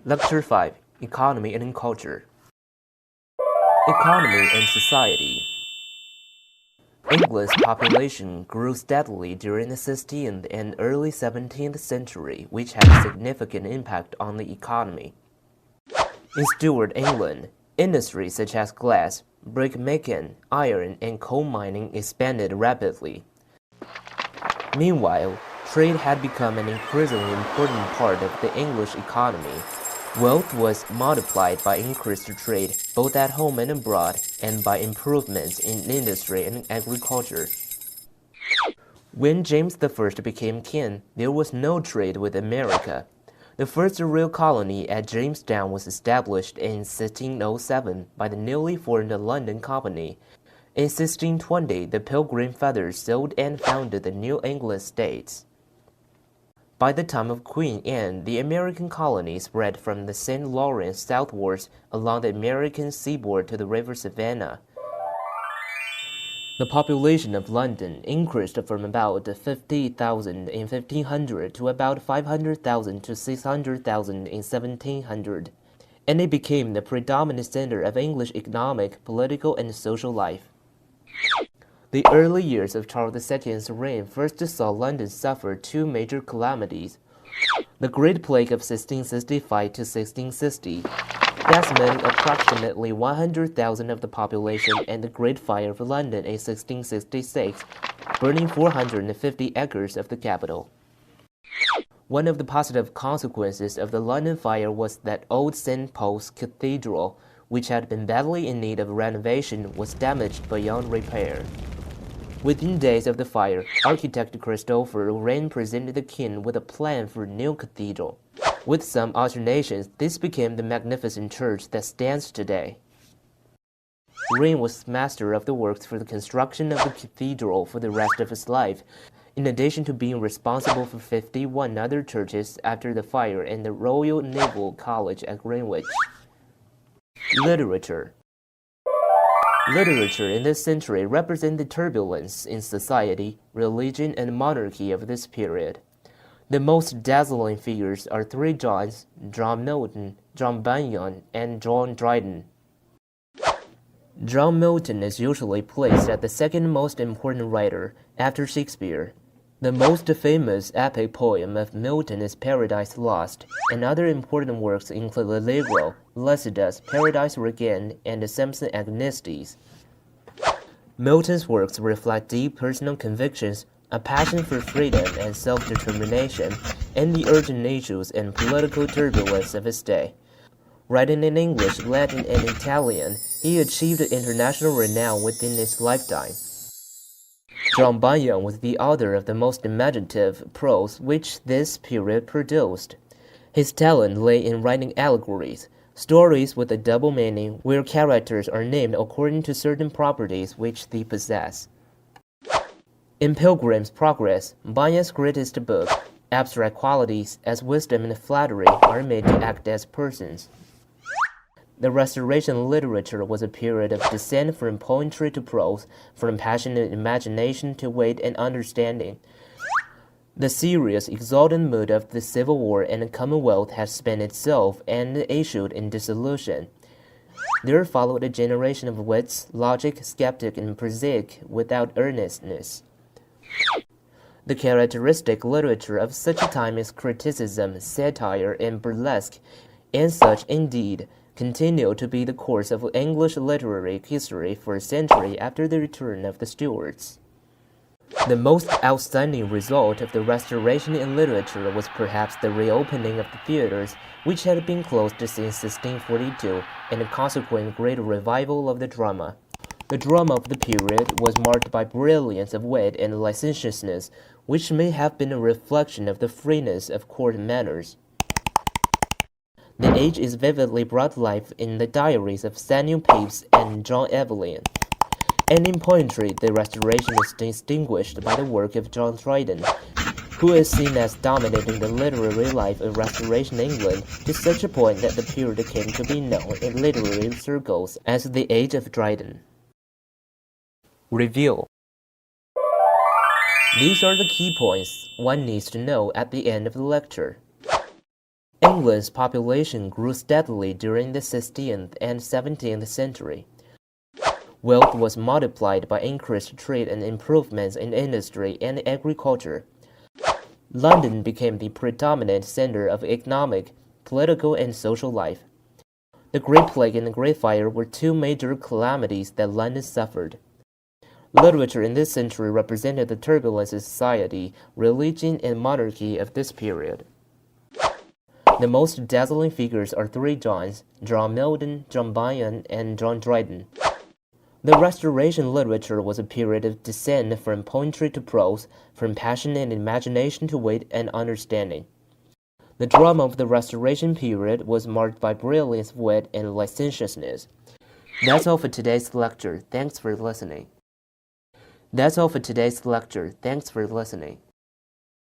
Lecture 5: Economy and Culture. Economy and Society. England's population grew steadily during the 16th and early 17th century, which had a significant impact on the economy. In Stuart England, industries such as glass, brick-making, iron, and coal mining expanded rapidly. Meanwhile, trade had become an increasingly important part of the English economy. Wealth was multiplied by increased trade, both at home and abroad, and by improvements in industry and agriculture. When James I became king, there was no trade with America. The first real colony at Jamestown was established in 1607 by the newly formed London Company. In 1620, the Pilgrim Fathers sailed and founded the New England states. By the time of Queen Anne, the American colony spread from the St. Lawrence southwards along the American seaboard to the River Savannah. The population of London increased from about 50,000 in 1500 to about 500,000 to 600,000 in 1700, and it became the predominant center of English economic, political, and social life. The early years of Charles II's reign first saw London suffer two major calamities: the Great Plague of 1665 to 1660, decimating approximately 100,000 of the population, and the Great Fire of London in 1666, burning 450 acres of the capital. One of the positive consequences of the London fire was that old St. Paul's Cathedral, which had been badly in need of renovation, was damaged beyond repair. Within days of the fire, architect Christopher Wren presented the king with a plan for a new cathedral. With some alterations, this became the magnificent church that stands today. Wren was master of the works for the construction of the cathedral for the rest of his life, in addition to being responsible for 51 other churches after the fire and the Royal Naval College at Greenwich. Literature. Literature in this century represents the turbulence in society, religion, and monarchy of this period. The most dazzling figures are three Johns: John Milton, John Bunyan, and John Dryden. John Milton is usually placed as the second most important writer, after Shakespeare. The most famous epic poem of Milton is Paradise Lost, and other important works include Allegro, Lycidas, Paradise Regained, and Samson Agonistes. Milton's works reflect deep personal convictions, a passion for freedom and self-determination, and the urgent issues and political turbulence of his day. Writing in English, Latin, and Italian, he achieved international renown within his lifetime. John Bunyan was the author of the most imaginative prose which this period produced. His talent lay in writing allegories, stories with a double meaning where characters are named according to certain properties which they possess. In Pilgrim's Progress, Bunyan's greatest book, abstract qualities as wisdom and flattery are made to act as persons. The Restoration literature was a period of descent from poetry to prose, from passionate imagination to weight and understanding. The serious, exultant mood of the Civil War and the Commonwealth had spent itself and issued in dissolution. There followed a generation of wits, logic, skeptic, and prosaic without earnestness. The characteristic literature of such a time is criticism, satire, and burlesque, and such, indeed, continued to be the course of English literary history for a century after the return of the Stuarts. The most outstanding result of the Restoration in literature was perhaps the reopening of the theaters, which had been closed since 1642, and the consequent great revival of the drama. The drama of the period was marked by brilliance of wit and licentiousness, which may have been a reflection of the freeness of court manners. The age is vividly brought to life in the diaries of Samuel Pepys and John Evelyn. And in poetry, the Restoration is distinguished by the work of John Dryden, who is seen as dominating the literary life of Restoration England to such a point that the period came to be known in literary circles as the Age of Dryden. Review. These are the key points one needs to know at the end of the lecture. England's population grew steadily during the 16th and 17th century. Wealth was multiplied by increased trade and improvements in industry and agriculture. London became the predominant center of economic, political, and social life. The Great Plague and the Great Fire were two major calamities that London suffered. Literature in this century represented the turbulence in society, religion, and monarchy of this period. The most dazzling figures are three Johns: John Milton, John Bunyan, and John Dryden. The Restoration literature was a period of descent from poetry to prose, from passion and imagination to wit and understanding. The drama of the Restoration period was marked by brilliance of wit and licentiousness. That's all for today's lecture. Thanks for listening.